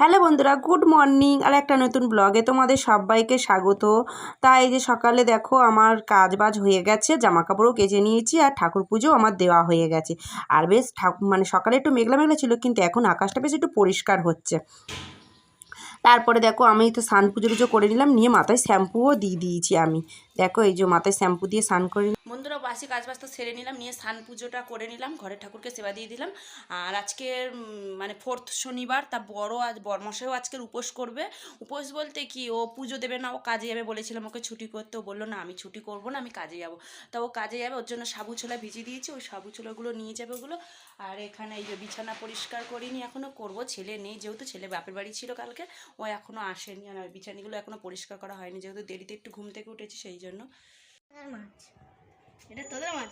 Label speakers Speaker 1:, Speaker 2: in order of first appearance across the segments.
Speaker 1: Hello বন্ধুরা, good morning আর একটা নতুন ব্লগে তোমাদের সবাইকে স্বাগত। তাই এই যে সকালে দেখো আমার কাজ বাজ হয়ে গেছে, জামা কাপড়ও কেচে নিয়েছি আর ঠাকুর পুজো আমার দেওয়া হয়ে গেছে। আর বেশ মানে সকালে একটু মেঘলা মেঘলা ছিল, কিন্তু এখন আকাশটা বেশ একটু পরিষ্কার হচ্ছে। তারপরে দেখো আমি তো স্নান পুজো টুজো করে নিলাম, নিয়ে মাথায় শ্যাম্পুও দিয়ে দিয়েছি। আমি দেখো এই যে মাথায় শ্যাম্পু দিয়ে স্নান করে বন্ধুরা বাসি কাজ বাজ তো সেরে নিলাম, নিয়ে স্নান পুজোটা করে নিলাম, ঘরে ঠাকুরকে সেবা দিয়ে দিলাম। আর আজকে মানে 4th শনিবার, তা বড় আজ বড়মশাইও আজকের উপোস করবে। উপোস বলতে কি, ও পুজো দেবে না, ও কাজে যাবে। বলেছিলাম ওকে ছুটি করতে, ও বললো না আমি ছুটি করবো না, আমি কাজে যাবো। তা ও কাজে যাবে, ওর জন্য সাবু ছোলা ভিজিয়ে দিয়েছি, ওই সাবু ছোলাগুলো নিয়ে যাবে ওগুলো। আর এখানে এই যে বিছানা পরিষ্কার করিনি, এখনও করবো। ছেলে নেই যেহেতু, ছেলে বাপের বাড়ি ছিল কালকে, ও এখনও আসেনি। আর বিছানাগুলো এখনও পরিষ্কার করা হয়নি, যেহেতু দেরিতে একটু ঘুম থেকে উঠেছি সেই জন্য।
Speaker 2: মাছ এটা তোদের মাছ,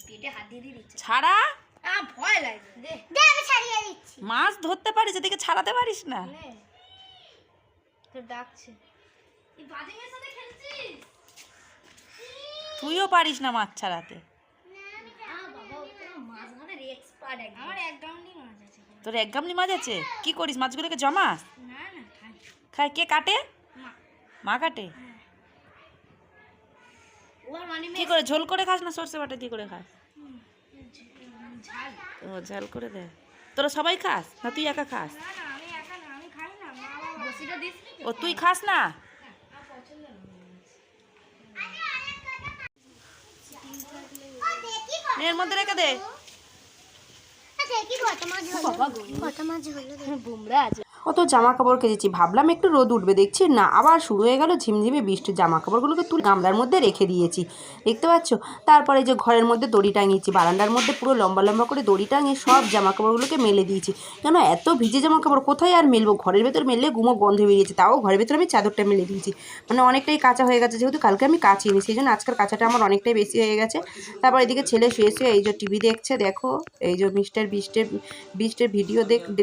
Speaker 2: পেটে হাত দিয়ে দিচ্ছি।
Speaker 1: ছাড়া
Speaker 2: ভয় লাগে, দে আমি ছাড়িয়ে দিচ্ছি।
Speaker 1: মাছ ধরতে পারিস, এদিকে ছাড়াতে পারিস না।
Speaker 2: তোর ডাকছে, এই বাদিমের সাথে খেলছিস?
Speaker 1: তুইও পারিস না মাছ ছাড়াতে।
Speaker 2: আমার এক গামলি মাছ আছে।
Speaker 1: তোর এক গামলি মাছ আছে? কি করিস মাছগুলোকে? জমাস?
Speaker 2: না না,
Speaker 1: খায় কে কাটে? মা কাটে। কি করে, ঝোল করে খাস না সর্ষে বাটা দিয়ে করে খাস? ও ঝাল করে দে। তোরা সবাই খাস না তুই একা খাস? ও তুই খাস না? এর মধ্যে রেখে দে। কত জামা কাপড় কেচেছি, ভাবলাম একটু রোদ উঠবে, দেখছি না, আবার শুরু হয়ে গেল ঝিমঝিমে বৃষ্টি। জামা কাপড়গুলোকে তুলে গামলার মধ্যে রেখে দিয়েছি, দেখতে পাচ্ছ। তারপরে যে ঘরের মধ্যে দড়ি টাঙিয়েছি, বারান্দার মধ্যে পুরো লম্বা লম্বা করে দড়ি টাঙিয়ে সব জামা কাপড়গুলোকে মেলে দিয়েছি। কেন এত ভিজে জামা কাপড় কোথায় আর মেলবো, ঘরের ভেতর মেললে গুমো গন্ধ বেরিয়েছে। তাও ঘরের ভেতর আমি চাদরটা মেলে দিয়েছি, মানে অনেকটাই কাঁচা হয়ে গেছে, যেহেতু কালকে আমি কাচিনি, সেই জন্য আজকের কাঁচাটা আমার অনেকটাই বেশি হয়ে গেছে। তারপর এদিকে ছেলে শুয়ে শুয়ে এই যে টিভি দেখছে, দেখো এই যে মিস্টার বিস্টের ভিডিও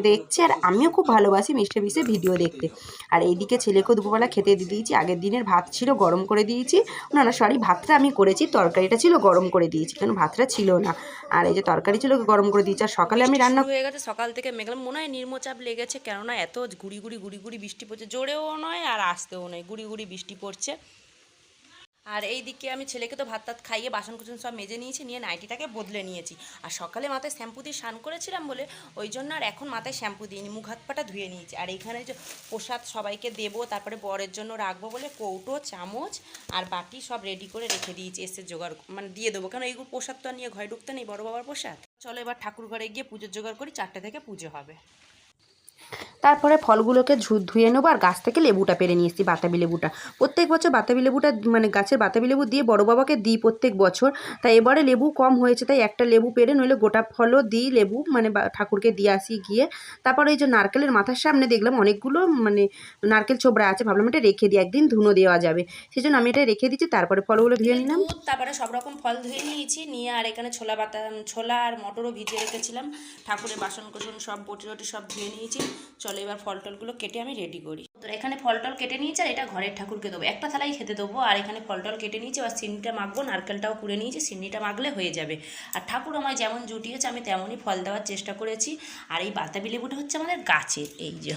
Speaker 1: দেখছে। আর আমিও খুব ভালোবাসি মিস্টার বিস্টের ভিডিও দেখতে। আর এইদিকে ছেলেকেও দুপুরবেলা খেতে দিয়ে দিয়েছি। আগের দিনের ভাত ছিল, গরম করে দিয়েছি। না না সরি, ভাতটা আমি করেছি, তরকারিটা ছিল গরম করে দিয়েছি, কারণ ভাতটা ছিল না। আর এই যে তরকারি ছিল গরম করে দিয়েছি। আর সকালে আমি রান্না হয়ে গেছে, সকাল থেকে মেঘলাম, মনে হয় নিম্নচাপ লেগেছে, কেননা এত গুড়ি গুড়ি বৃষ্টি পড়ছে, জোরেও নয় আর আসতেও নয়, গুড়ি গুড়ি বৃষ্টি পড়ছে। আর এই দিকে আমি ছেলেকে তো ভাত টাত খাইয়ে বাসন কুসন সব মেজে নিয়েছি, নিয়ে নাইটিটাকে বদলে নিয়েছি। আর সকালে মাথায় শ্যাম্পু দিয়ে স্নান করেছিলাম বলে ওই জন্য আর এখন মাথায় শ্যাম্পু দিইনি, মুখ হাত পাটা ধুয়ে নিয়েছি। আর এইখানে যে প্রসাদ সবাইকে দেবো, তারপরে বরের জন্য রাখবো বলে কৌটো চামচ আর বাটি সব রেডি করে রেখে দিয়েছি, এসে জোগাড় মানে দিয়ে দেবো, কারণ এইগুলো প্রসাদ তো নিয়ে ঘরে ঢুকতে নেই, বড় বাবার প্রসাদ। চলো এবার ঠাকুর ঘরে গিয়ে পুজোর জোগাড় করি, 4টে থেকে পুজো হবে। তারপরে ফলগুলোকে ধুয়ে নেবো। আর গাছ থেকে লেবুটা পেরে নিয়ে এসেছি, বাতাবি লেবুটা। প্রত্যেক বছর বাতাবি লেবুটা মানে গাছের বাতাবি লেবু দিয়ে বড় বাবাকে দিই প্রত্যেক বছর। তাই এবারে লেবু কম হয়েছে, তাই একটা লেবু পেরে, নইলে গোটা ফলও দিই লেবু, মানে ঠাকুরকে দিয়ে আসি গিয়ে। তারপরে এই যে নারকেলের মাথার সামনে দেখলাম অনেকগুলো মানে নারকেল ছোবড়া আছে, ভাবলাম এটা রেখে দিই, একদিন ধুনো দেওয়া যাবে, সেই জন্য আমি এটা রেখে দিচ্ছি। তারপরে ফলগুলো ধুয়ে নিলাম। তারপরে সব রকম ফল ধুয়ে নিয়েছি, নিয়ে আর এখানে ছোলা আর মটরও ভিজিয়ে রেখেছিলাম। ঠাকুরের বাসন কোসন সব বটি টটি সব ধুয়ে নিয়েছি। চলো এবার ফল টলগুলো কেটে আমি রেডি করি। তো এখানে ফল টল কেটে নিয়েছি, আর এটা ঘরের ঠাকুরকে দেবো, একটা থালাই খেতে দেবো। আর এখানে ফল টল কেটে নিয়েছি, আর চিনিটা মাখবো, নারকেলটাও কুড়ে নিয়েছি, চিনিটা মাখলে হয়ে যাবে। আর ঠাকুর আমায় যেমন জুটিয়েছে আমি তেমনই ফল দেওয়ার চেষ্টা করেছি। আর এই বাতাবি লেবুটা হচ্ছে আমাদের গাছের, এই যে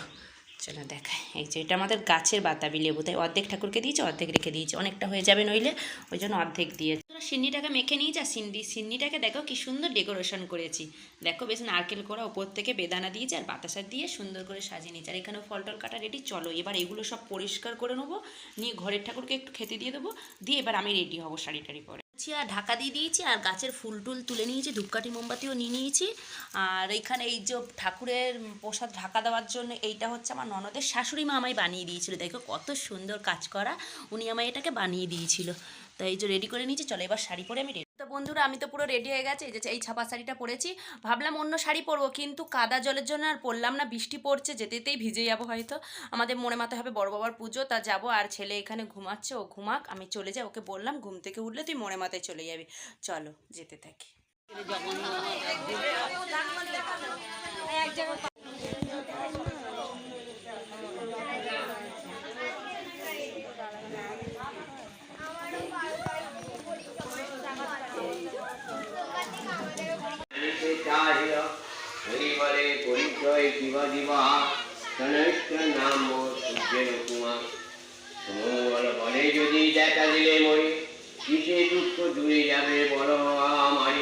Speaker 1: চলো দেখায়, এই যে এটা আমাদের গাছের বাতাবি লেবু, তাই অর্ধেক ঠাকুরকে দিয়েছি, অর্ধেক রেখে দিয়েছি, অনেকটা হয়ে যাবে নইলে, ওই জন্য অর্ধেক দিয়েছি। সিন্নিটাকে মেখে নিয়েছি, আর সিন্নিটাকে দেখো কি সুন্দর ডেকোরেশন করেছি, দেখো বেশ নারকেল করা, ওপর থেকে বেদানা দিয়েছি, আর বাতাসা দিয়ে সুন্দর করে সাজিয়ে নিয়েছি। আর এখানে ফল টল কাটা রেডি। চলো এবার এগুলো সব পরিষ্কার করে নেবো, নিয়ে ঘরের ঠাকুরকে একটু খেতে দিয়ে দেবো, দিয়ে এবার আমি রেডি হবো শাড়ি টাড়ি পরে। আর ঢাকা দিয়ে দিয়েছি, আর গাছের ফুল টুল তুলে নিয়েছি, ধূপকাঠি মোমবাতিও নিয়ে নিয়েছি। আর এইখানে এই যে ঠাকুরের প্রসাদ ঢাকা দেওয়ার জন্য এইটা হচ্ছে আমার ননদের শাশুড়ি মা আমায় বানিয়ে দিয়েছিল, দেখো কত সুন্দর কাজ করা, উনি আমায় এটাকে বানিয়ে দিয়েছিল। তো এই যে রেডি করে নিয়েছি, চলো এবার শাড়ি পরে আমি রেডি। তো বন্ধুরা আমি তো পুরো রেডি হয়ে গেছি, এই যে এই ছাপা শাড়িটা পরেছি, ভাবলাম অন্য শাড়ি পরবো, কিন্তু কাদা জলের জন্য আর পরলাম না, বৃষ্টি পড়ছে, যেতেই ভিজে যাবো হয়তো। আমাদের মনে মাথায় হবে বড় বাবার পুজো, তা যাবো। আর ছেলে এখানে ঘুমাচ্ছে, ও ঘুমাক, আমি চলে যাই, ওকে বললাম ঘুম থেকে উঠলে তুই মনে মাথায় চলে যাবি। চলো যেতে থাকি।
Speaker 3: রাহিল হরিবলে পরিচয় দিবা দিবা তনৈশ্চ নাম সূর্যের কুমার সুমঙ্গল বলে যদি দেখা দিলে মরি কিসে দুঃখ দূরে যাবে বলো আমার।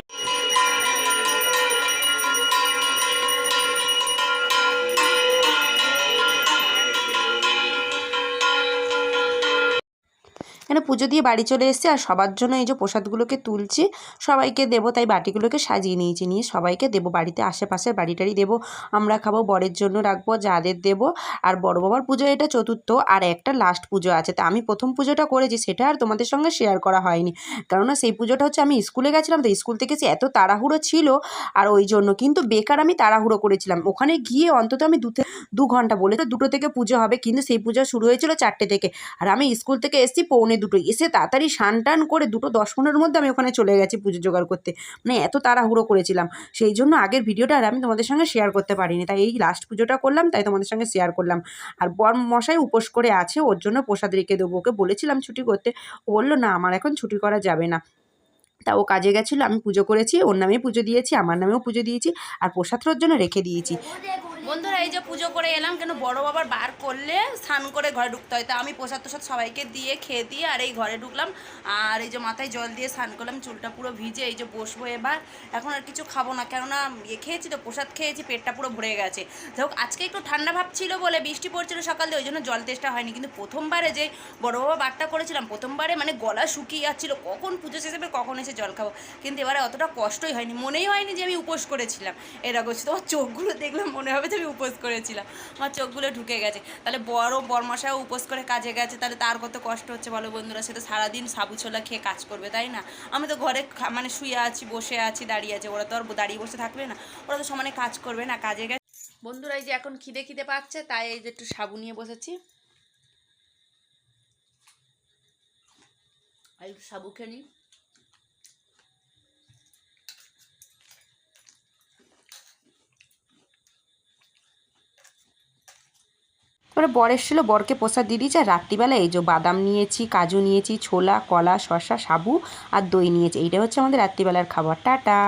Speaker 1: এখানে পুজো দিয়ে বাড়ি চলে এসেছি আর সবার জন্য এই যে প্রসাদগুলোকে তুলছি, সবাইকে দেবো তাই বাটিগুলোকে সাজিয়ে নিয়েছি, নিয়ে সবাইকে দেবো, বাড়িতে আশেপাশের বাড়িটারি দেবো, আমরা খাবো, বরের জন্য রাখবো, যাদের দেবো। আর বড় বাবার পুজো এটা চতুর্থ, আর একটা লাস্ট পুজো আছে। তা আমি প্রথম পুজোটা করেছি সেটা আর তোমাদের সঙ্গে শেয়ার করা হয়নি, কেননা সেই পুজোটা হচ্ছে আমি স্কুলে গেছিলাম, তো স্কুল থেকে এত তাড়াহুড়ো ছিল আর ওই জন্য কিন্তু বেকার আমি তাড়াহুড়ো করেছিলাম। ওখানে গিয়ে অন্তত আমি 2 ঘন্টা বলে তো 2টো থেকে পুজো হবে, কিন্তু সেই পুজো শুরু হয়েছিল 4টে থেকে, আর আমি স্কুল থেকে এসেছি 1:45, এসে তাড়াতাড়ি স্নান করে 2-10 মিনিটের মধ্যে আমি ওখানে চলে গেছি পুজো জোগাড় করতে, মানে এত তাড়াহুড়ো করেছিলাম। সেই জন্য আগের ভিডিওটা আর আমি তোমাদের সঙ্গে শেয়ার করতে পারিনি, তাই এই লাস্ট পুজোটা করলাম, তাই তোমাদের সঙ্গে শেয়ার করলাম। আর বর মশাই উপোস করে আছে, ওর জন্য প্রসাদ রেখে দেবো, ওকে বলেছিলাম ছুটি করতে, ও বললো না আমার এখন ছুটি করা যাবে না। তা ও কাজে গেছিলো, আমি পুজো করেছি, ওর নামেই পুজো দিয়েছি, আমার নামেও পুজো দিয়েছি, আর প্রসাদটা ওর জন্য রেখে দিয়েছি। বন্ধুরা এই যে পুজো করে এলাম, কেন বড় বাবার বার করলে স্নান করে ঘরে ঢুকতে হয়, তা আমি প্রসাদ তোসাদ সবাইকে দিয়ে খেয়ে দিয়ে আর এই ঘরে ঢুকলাম, আর এই যে মাথায় জল দিয়ে স্নান করলাম, চুলটা পুরো ভিজে, এই যে বসবো এবার। এখন আর কিছু খাবো না, কেননা খেয়েছি তো, প্রসাদ খেয়েছি, পেটটা পুরো ভরে গেছে। যাই হোক আজকে একটু ঠান্ডা ভাব ছিল বলে, বৃষ্টি পড়ছিল সকাল দিয়ে, ওই জন্য জল তেষ্টা হয়নি, কিন্তু প্রথমবারে যে বড় বাবা বারটা করেছিলাম, প্রথমবারে মানে গলা শুকিয়ে যাচ্ছিলো, কখন পুজো শেষ হবে কখন এসে জল খাবো, কিন্তু এবারে অতটা কষ্টই হয়নি, মনেই হয়নি যে আমি উপোস করেছিলাম। এরকম তোমার চোখগুলো দেখলে মনে হবে যে আমি উপোস করেছিলাম, আমার চোখগুলো ঢুকে গেছে। তাহলে বরমশাও উপোস করে কাজে গেছে, তাহলে তার কত কষ্ট হচ্ছে বলো বন্ধুরা, সে তো সারাদিন সাবু ছোলা খেয়ে কাজ করবে, তাই না? আমি তো ঘরে মানে শুয়ে আছি, বসে আছি, দাঁড়িয়ে আছে, ওরা তো আর দাঁড়িয়ে বসে থাকবে না, ওরা তো সমানে কাজ করবে না, কাজে গেছে। বন্ধুরা এই যে এখন খিদে পাচ্ছে, তাই এই যে একটু সাবু নিয়ে বসেছি, আর একটু সাবু খেয়ে নিই। এবারে বর এসেছিলো, বরকে প্রসাদ দিয়ে দিয়েছি, আর রাত্রিবেলা এই যে বাদাম নিয়েছি, কাজু নিয়েছি, ছোলা, কলা, শসা, সাবু আর দই নিয়েছি, এইটা হচ্ছে আমাদের রাত্রিবেলার খাবার। টাটা।